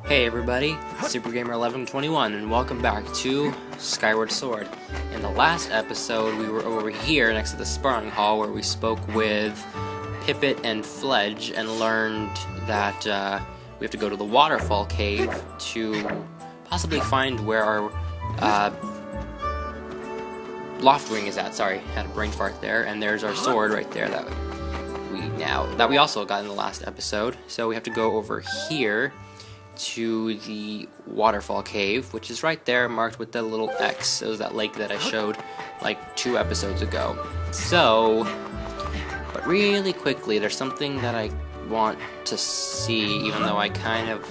Hey everybody, SuperGamer1121 and welcome back to Skyward Sword. In the last episode we were over here next to the sparring hall where we spoke with Pippet and Fledge and learned that we have to go to the Waterfall Cave to possibly find where our Loftwing is at. Sorry, had a brain fart there. And there's our sword right there that we also got in the last episode. So we have to go over here to the Waterfall Cave, which is right there marked with the little X. It was that lake that I showed like 2 episodes ago. So, but really quickly, there's something that I want to see, even though I kind of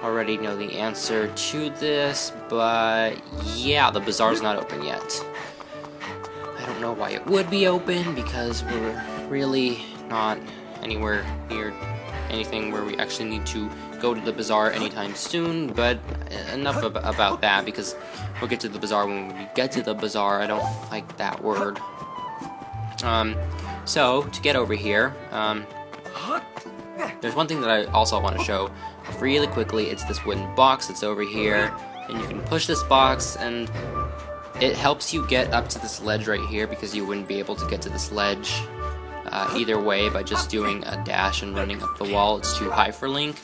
already know the answer to this, but yeah, the bazaar's not open yet. I don't know why it would be open, because we're really not anywhere near anything where we actually need to go to the bazaar anytime soon, but enough about that, because we'll get to the bazaar when we get to the bazaar. I don't like that word. So, to get over here, there's one thing that I also want to show really quickly. It's this wooden box that's over here, and you can push this box, and it helps you get up to this ledge right here, because you wouldn't be able to get to this ledge either way by just doing a dash and running up the wall. It's too high for Link.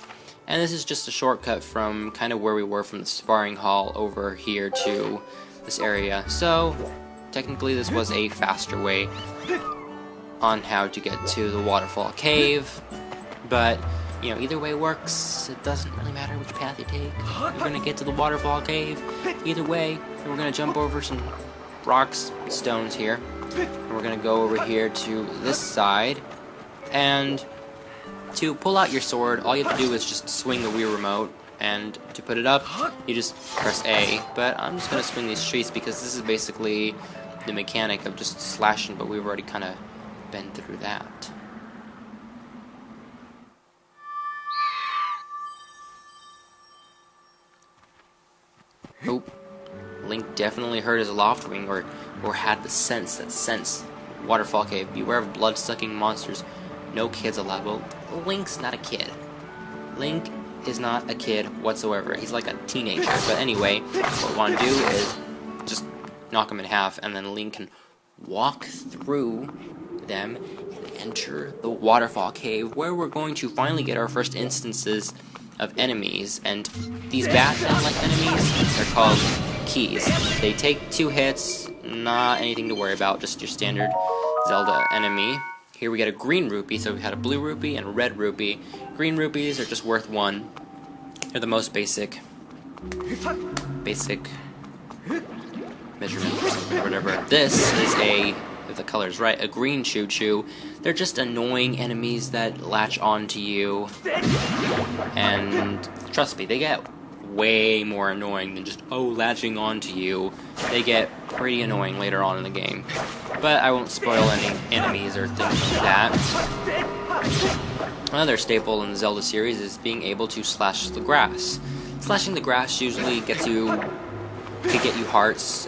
And this is just a shortcut from kind of where we were from the sparring hall over here to this area. So, technically this was a faster way on how to get to the Waterfall Cave. But, you know, either way works. It doesn't really matter which path you take. You're going to get to the Waterfall Cave either way. And we're going to jump over some rocks, stones here. And we're going to go over here to this side. And to pull out your sword, all you have to do is just swing the Wii remote, and to put it up, you just press A. But I'm just going to swing these trees because this is basically the mechanic of just slashing, but we've already kind of been through that. Oh, Link definitely heard his Loftwing, or had the sense that sense. Waterfall Cave, beware of blood-sucking monsters. No kids allowed. Well, Link's not a kid. Link is not a kid whatsoever. He's like a teenager. But anyway, what we want to do is just knock him in half, and then Link can walk through them and enter the Waterfall Cave, where we're going to finally get our first instances of enemies. And these bat-like enemies are called keys. They take 2 hits, not anything to worry about, just your standard Zelda enemy. Here we get a green rupee, so we had a blue rupee and a red rupee. Green rupees are just worth 1. They're the most basic measurement or something, or whatever. This is if the color's right, a green choo-choo. They're just annoying enemies that latch onto you. And trust me, they get way more annoying than just, latching onto you. They get pretty annoying later on in the game. But I won't spoil any enemies or things like that. Another staple in the Zelda series is being able to slash the grass. Slashing the grass usually could get you hearts,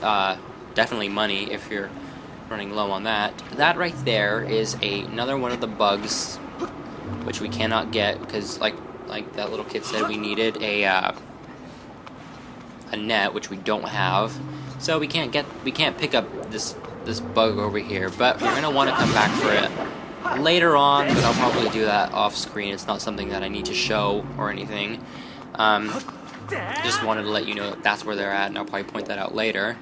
definitely money if you're running low on that. That right there is another one of the bugs which we cannot get because, like that little kid said, we needed a net, which we don't have. So we can't pick up this bug over here, but we're gonna want to come back for it later on, but I'll probably do that off screen. It's not something that I need to show or anything. Just wanted to let you know that that's where they're at, and I'll probably point that out later.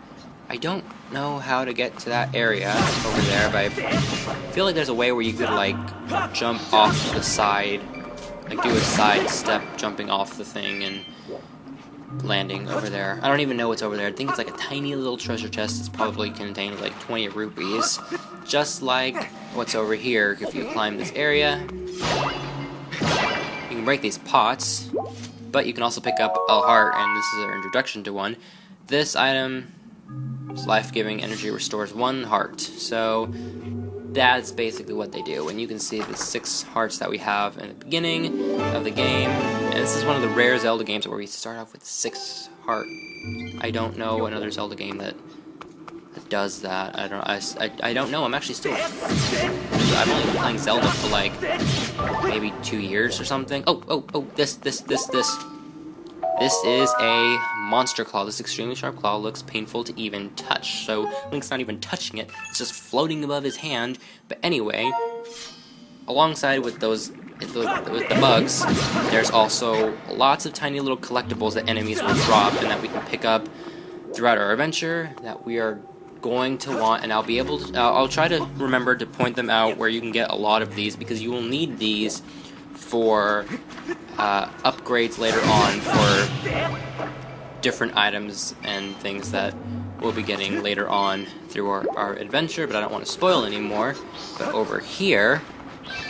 I don't know how to get to that area over there, but I feel like there's a way where you could like jump off the side, like do a side step jumping off the thing and landing over there. I don't even know what's over there. I think it's like a tiny little treasure chest. It's probably contained like 20 rupees. Just like what's over here. If you climb this area, you can break these pots, but you can also pick up a heart, and this is our introduction to one. This item is life-giving energy, restores 1 heart. So that's basically what they do. And you can see the 6 hearts that we have in the beginning of the game. And this is one of the rare Zelda games where we start off with 6 heart. I don't know another Zelda game that does that. I don't know. I'm actually still... I've only been playing Zelda for like maybe 2 years or something. Oh, this. This is a monster claw. This extremely sharp claw looks painful to even touch. So Link's not even touching it. It's just floating above his hand. But anyway, alongside with with the bugs, there's also lots of tiny little collectibles that enemies will drop and that we can pick up throughout our adventure that we are going to want, and I'll try to remember to point them out where you can get a lot of these, because you will need these for upgrades later on for different items and things that we'll be getting later on through our adventure, but I don't want to spoil anymore. But over here,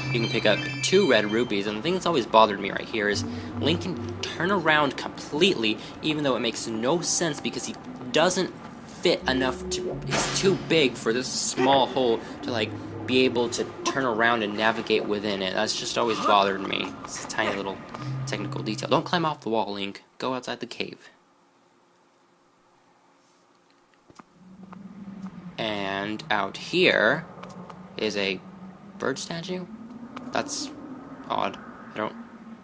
you can pick up 2 red rubies, and the thing that's always bothered me right here is Link can turn around completely, even though it makes no sense because he doesn't fit enough to... He's too big for this small hole to, like, be able to turn around and navigate within it. That's just always bothered me. It's a tiny little technical detail. Don't climb off the wall, Link. Go outside the cave. And out here is a bird statue? That's odd. I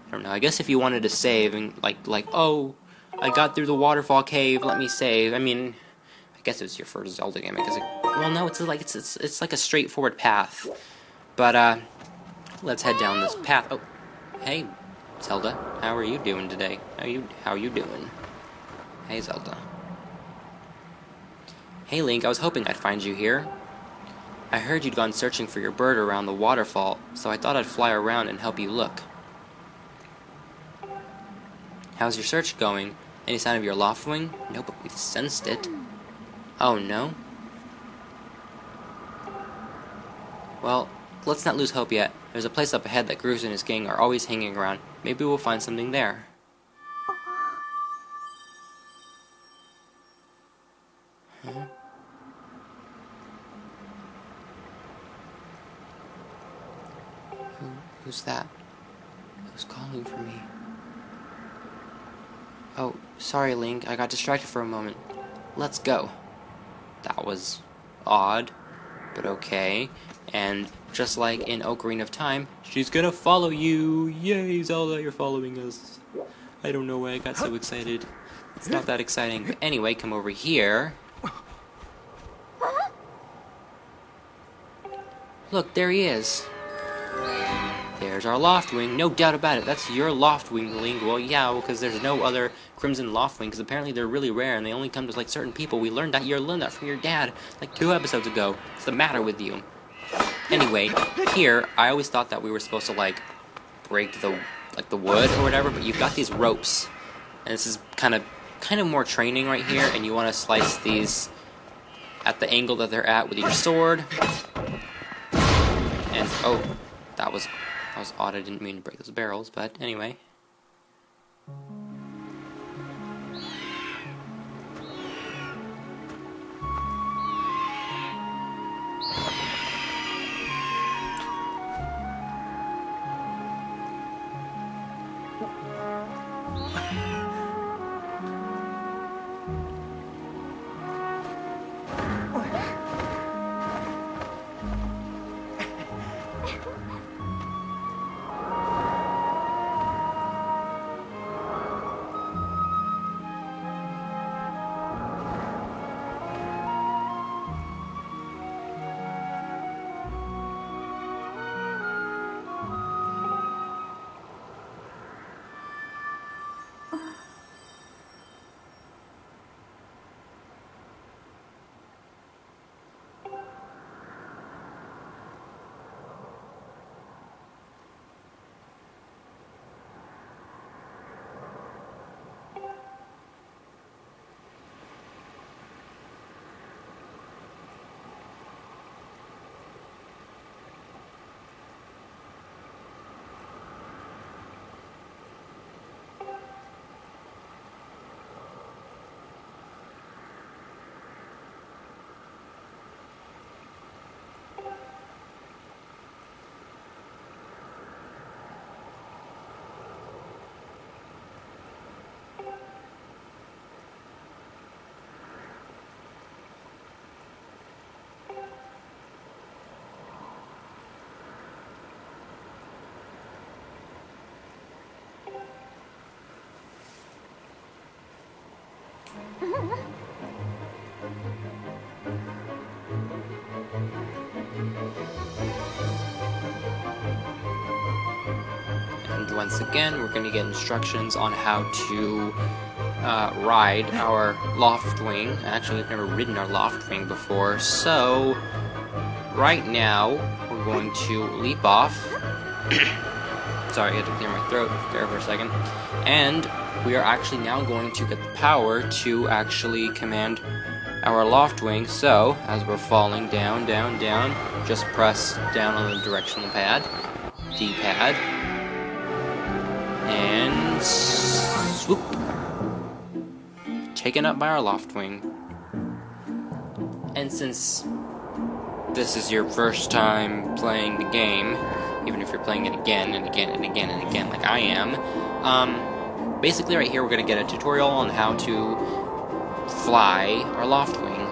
don't know. I guess if you wanted to save and like, oh, I got through the Waterfall Cave, let me save. I mean, I guess it was your first Zelda game. I guess well, no, it's like a straightforward path. But let's head down this path. Oh, hey, Zelda, how are you doing today? How you doing? Hey, Zelda. Hey, Link, I was hoping I'd find you here. I heard you'd gone searching for your bird around the waterfall, so I thought I'd fly around and help you look. How's your search going? Any sign of your Loftwing? No, but we've sensed it. Oh, no? Well, let's not lose hope yet. There's a place up ahead that Groose and his gang are always hanging around. Maybe we'll find something there. Huh? Who's that? Who's calling for me? Oh, sorry, Link. I got distracted for a moment. Let's go. That was odd, but okay. And just like in Ocarina of Time, she's gonna follow you! Yay, Zelda, you're following us. I don't know why I got so excited. It's not that exciting. But anyway, come over here. Look, there he is. There's our Loftwing, no doubt about it. That's your Loftwing, Link. Well, yeah, because there's no other Crimson Loftwing, because apparently they're really rare and they only come to like certain people. We learned that from your dad like 2 episodes ago. What's the matter with you? Anyway, here I always thought that we were supposed to like break the wood or whatever, but you've got these ropes, and this is kind of more training right here, and you want to slice these at the angle that they're at with your sword. And oh, that was odd. I didn't mean to break those barrels, but anyway. And once again, we're going to get instructions on how to ride our Loftwing. Actually, we've never ridden our Loftwing before, so right now we're going to leap off. Sorry, I had to clear my throat there for a second. And we are actually now going to get the power to actually command our Loftwing. So, as we're falling down, down, down, just press down on the directional pad, D-pad, and swoop. Taken up by our Loftwing. And since this is your first time playing the game, even if you're playing it again and again and again and again like I am, basically right here we're going to get a tutorial on how to fly our Loftwing.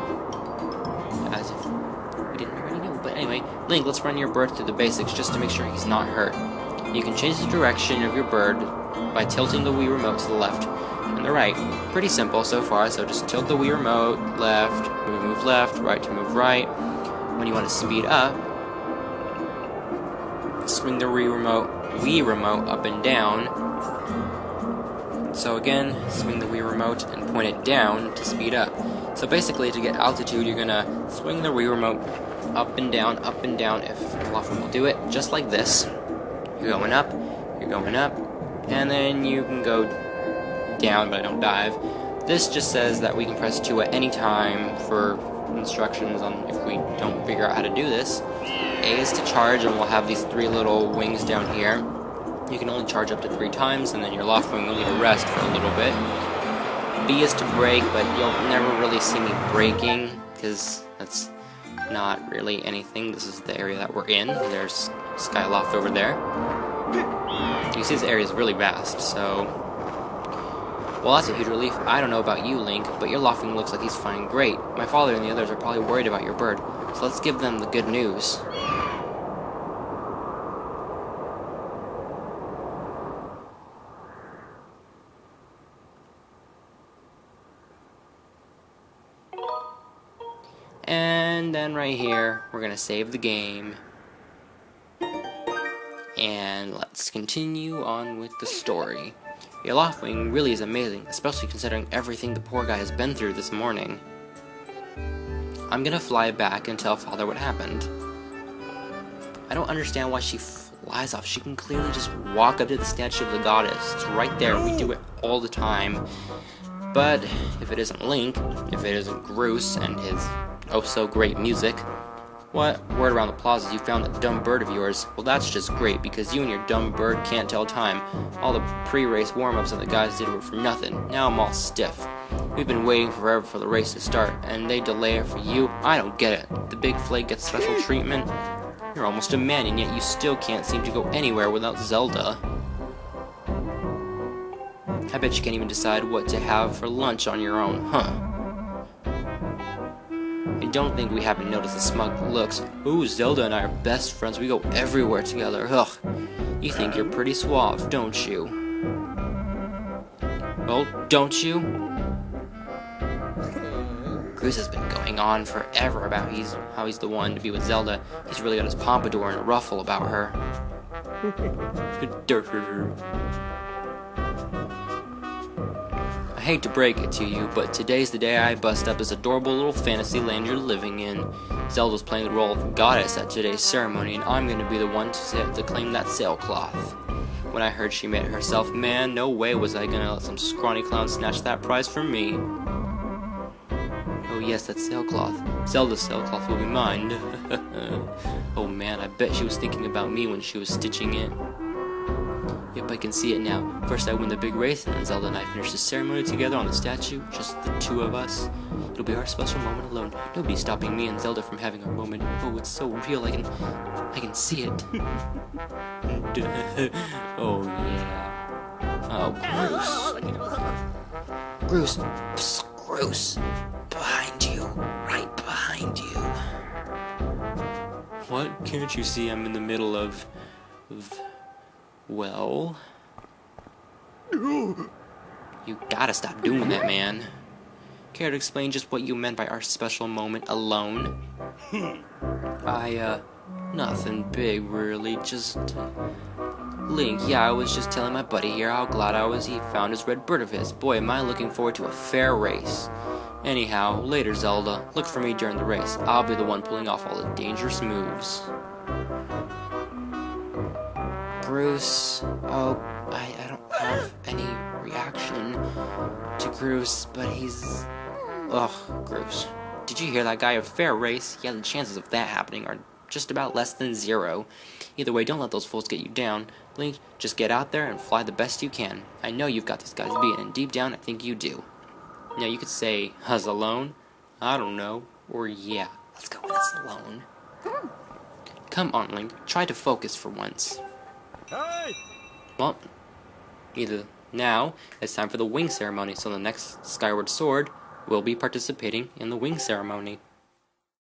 As if we didn't already know. But anyway, Link, let's run your bird through the basics just to make sure he's not hurt. You can change the direction of your bird by tilting the Wii remote to the left and the right. Pretty simple so far, so just tilt the Wii remote left to move left, right to move right. When you want to speed up, swing the Wii remote up and down. So again, swing the Wii remote and point it down to speed up. So basically, to get altitude, you're gonna swing the Wii remote up and down, if Loftwing will do it, just like this. You're going up, and then you can go down, but I don't dive. This just says that we can press 2 at any time for instructions on if we don't figure out how to do this. A is to charge, and we'll have these 3 little wings down here. You can only charge up to 3 times, and then your Loftwing will need a rest for a little bit. B is to brake, but you'll never really see me braking, because that's not really anything. This is the area that we're in. There's Skyloft over there. You see this area is really vast, so... Well, that's a huge relief. I don't know about you, Link, but your Loftwing looks like he's fine great. My father and the others are probably worried about your bird, so let's give them the good news. And then right here, we're gonna save the game. And let's continue on with the story. Your Loftwing really is amazing, especially considering everything the poor guy has been through this morning. I'm gonna fly back and tell Father what happened. I don't understand why she flies off. She can clearly just walk up to the statue of the goddess. It's right there. We do it all the time. But if it isn't Link, if it isn't Groose and his oh-so-great music, what? Word around the plaza is you found that dumb bird of yours. Well, that's just great, because you and your dumb bird can't tell time. All the pre-race warm-ups that the guys did were for nothing. Now I'm all stiff. We've been waiting forever for the race to start, and they delay it for you? I don't get it. The big flake gets special treatment? You're almost a man, and yet you still can't seem to go anywhere without Zelda. I bet you can't even decide what to have for lunch on your own, huh? I don't think we haven't noticed the smug looks. Ooh, Zelda and I are best friends. We go everywhere together. Ugh. You think you're pretty suave, don't you? Well, don't you? Groose has been going on forever about how he's the one to be with Zelda. He's really got his pompadour in a ruffle about her. I hate to break it to you, but today's the day I bust up this adorable little fantasy land you're living in. Zelda's playing the role of goddess at today's ceremony, and I'm going to be the one to claim that sailcloth. When I heard she made it herself, man, no way was I going to let some scrawny clown snatch that prize from me. Oh yes, that sailcloth. Zelda's sailcloth will be mine. Oh man, I bet she was thinking about me when she was stitching it. Yep, I can see it now. First I win the big race, and then Zelda and I finish the ceremony together on the statue, just the 2 of us. It'll be our special moment alone. Nobody's stopping me and Zelda from having our moment. Oh, it's so real, I can see it. Oh yeah. Oh, Groose. Groose. Psst, Groose. Behind you. Right behind you. What? Can't you see I'm in the middle of... Well... You gotta stop doing that, man. Care to explain just what you meant by our special moment alone? Nothing big, really, just... Link, yeah, I was just telling my buddy here how glad I was he found his red bird of his. Boy, am I looking forward to a fair race. Anyhow, later, Zelda. Look for me during the race. I'll be the one pulling off all the dangerous moves. Bruce... Oh, I don't have any reaction to Bruce, but he's... Ugh, Bruce. Did you hear that guy? A fair race? Yeah, the chances of that happening are just about less than 0. Either way, don't let those fools get you down. Link, just get out there and fly the best you can. I know you've got these guys beat, and deep down, I think you do. Now, you could say, us alone? I don't know. Or, yeah, let's go with us alone. Come on, Link. Try to focus for once. Hey! Well, either now, it's time for the wing ceremony, so the next Skyward Sword will be participating in the wing ceremony.